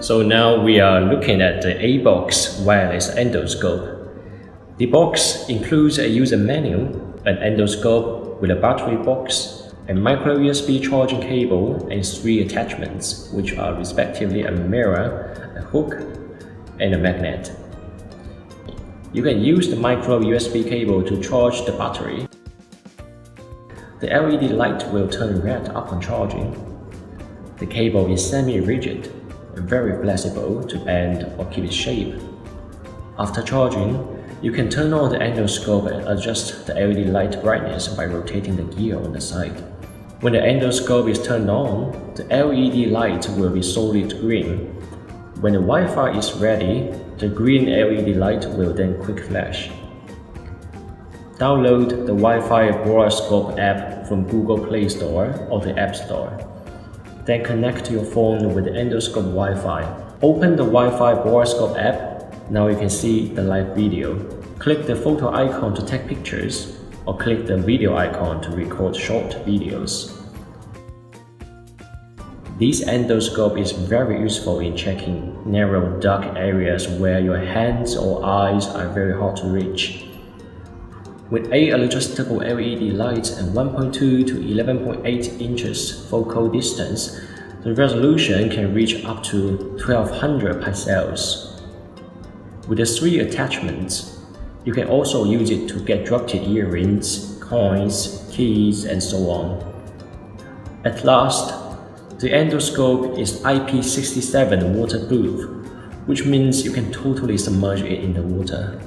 So now we are looking at the ABOX wireless endoscope. The box includes a user manual, an endoscope with a battery box, a micro USB charging cable, and 3 attachments, which are respectively a mirror, a hook, and a magnet. You can use the micro USB cable to charge the battery. The LED light will turn red upon charging. The cable is semi-rigid and very flexible to bend or keep its shape. After charging, you can turn on the endoscope and adjust the LED light brightness by rotating the gear on the side. When the endoscope is turned on, the LED light will be solid green. When the Wi-Fi is ready, the green LED light will then quick flash. Download the Wi-Fi Endoscope app from Google Play Store or the App Store. Then connect your phone with the Endoscope Wi-Fi. Open the Wi-Fi Endoscope app. Now you can see the live video. Click the photo icon to take pictures, or click the video icon to record short videos. This endoscope is very useful in checking narrow, dark areas where your hands or eyes are very hard to reach. With 8 adjustable LED lights and 1.2 to 11.8 inches focal distance, the resolution can reach up to 1200 pixels. With the 3 attachments, you can also use it to get dropped earrings, coins, keys, and so on. At last, the endoscope is IP67 waterproof, which means you can totally submerge it in the water.